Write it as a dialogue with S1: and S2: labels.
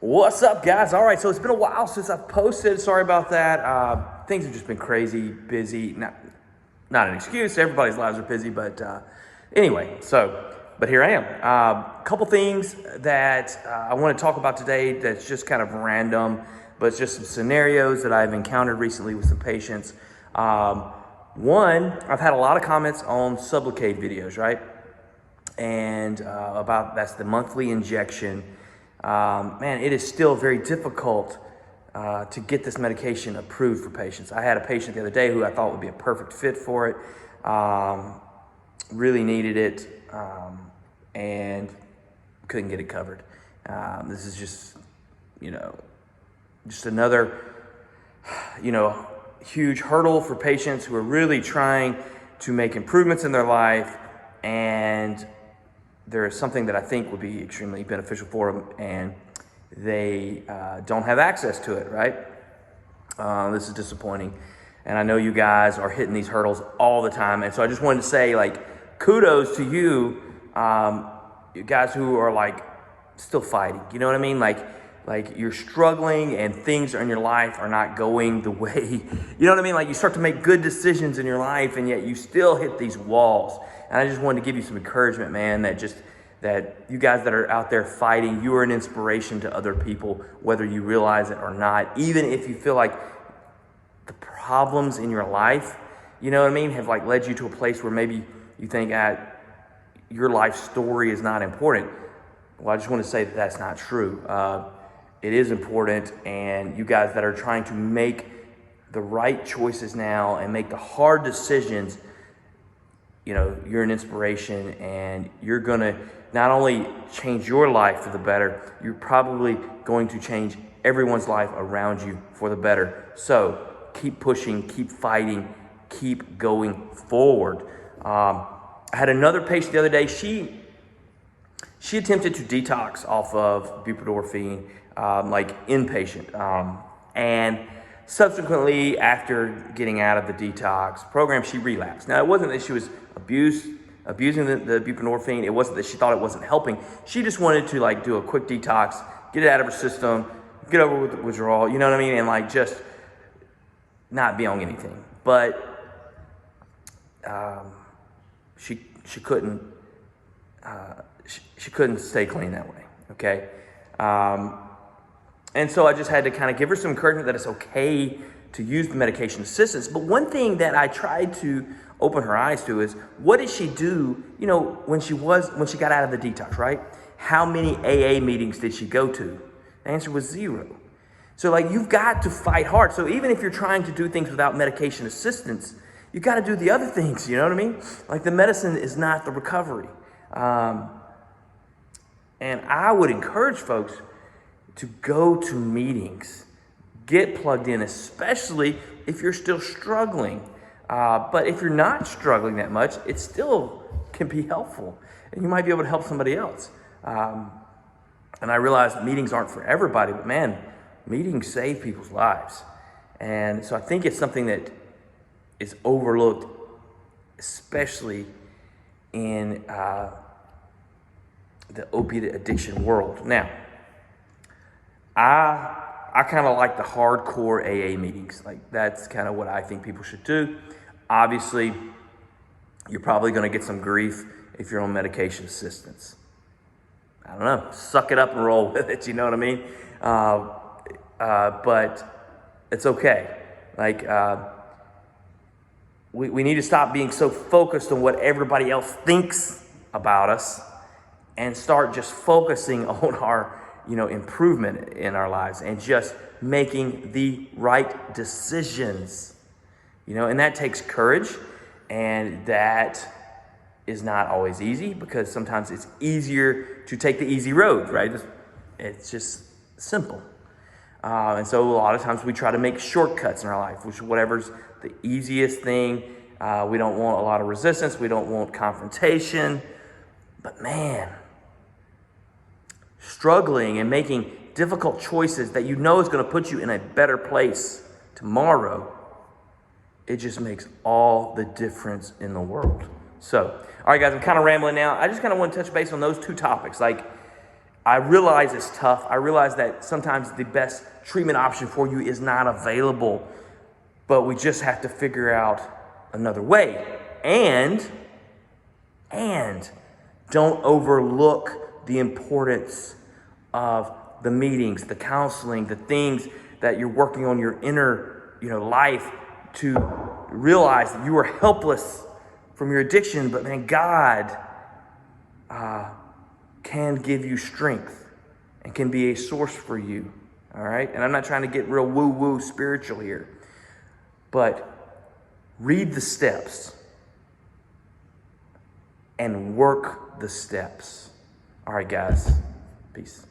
S1: What's up, guys? All right, so it's been a while since I've posted. Sorry about that. Things have just been crazy, busy. Not an excuse. Everybody's lives are busy, but anyway. But here I am. A couple things that I want to talk about today. That's just kind of random, but it's just some scenarios that I've encountered recently with some patients. One, I've had a lot of comments on Sublocade videos, right? And that's the monthly injection. Man, it is still very difficult to get this medication approved for patients. I had a patient the other day who I thought would be a perfect fit for it, really needed it, and couldn't get it covered. This is just another, huge hurdle for patients who are really trying to make improvements in their life, and there is something that I think would be extremely beneficial for them, and they don't have access to it, right? This is disappointing. And I know you guys are hitting these hurdles all the time. And so I just wanted to say, kudos to you, you guys who are still fighting. You know what I mean? Like you're struggling and things in your life are not going the way, you know what I mean? Like you start to make good decisions in your life and yet you still hit these walls. And I just wanted to give you some encouragement, man, that you guys that are out there fighting, you are an inspiration to other people, whether you realize it or not. Even if you feel like the problems in your life, you know what I mean, have led you to a place where maybe you think your life story is not important. Well, I just want to say that that's not true. It is important, and you guys that are trying to make the right choices now and make the hard decisions, you're an inspiration, and you're going to not only change your life for the better, you're probably going to change everyone's life around you for the better. So keep pushing, keep fighting, keep going forward. I had another patient the other day. She attempted to detox off of buprenorphine, inpatient. And subsequently, after getting out of the detox program, she relapsed. Now, it wasn't that she was abusing the buprenorphine. It wasn't that she thought it wasn't helping. She just wanted to do a quick detox, get it out of her system, get over with the withdrawal, you know what I mean? And just not be on anything. But she couldn't she couldn't stay clean that way, okay? And so I just had to kind of give her some encouragement that it's okay to use the medication assistance. But one thing that I tried to open her eyes to is, what did she do, when she got out of the detox, right? How many AA meetings did she go to? The answer was 0. So you've got to fight hard. So even if you're trying to do things without medication assistance, you got to do the other things, you know what I mean? The medicine is not the recovery. And I would encourage folks to go to meetings, get plugged in, especially if you're still struggling. But if you're not struggling that much, it still can be helpful, and you might be able to help somebody else. And I realize meetings aren't for everybody, but man, meetings save people's lives. And so I think it's something that is overlooked, especially in the opiate addiction world. Now, I kind of like the hardcore AA meetings. That's kind of what I think people should do. Obviously, you're probably going to get some grief if you're on medication assistance. I don't know, suck it up and roll with it, you know what I mean? But it's okay. We need to stop being so focused on what everybody else thinks about us and start just focusing on our improvement in our lives and just making the right decisions, and that takes courage, and that is not always easy because sometimes it's easier to take the easy road, right? It's just simple. And so a lot of times we try to make shortcuts in our life, which whatever's the easiest thing. We don't want a lot of resistance. We don't want confrontation, but man, struggling and making difficult choices that is going to put you in a better place tomorrow, it just makes all the difference in the world. So, all right, guys, I'm kind of rambling now. I just kind of want to touch base on those two topics. I realize it's tough. I realize that sometimes the best treatment option for you is not available, but we just have to figure out another way. And don't overlook the importance of the meetings, the counseling, the things that you're working on your inner, life, to realize that you are helpless from your addiction, but man, God can give you strength and can be a source for you. All right. And I'm not trying to get real woo-woo spiritual here, but read the steps and work the steps. All right, guys. Peace.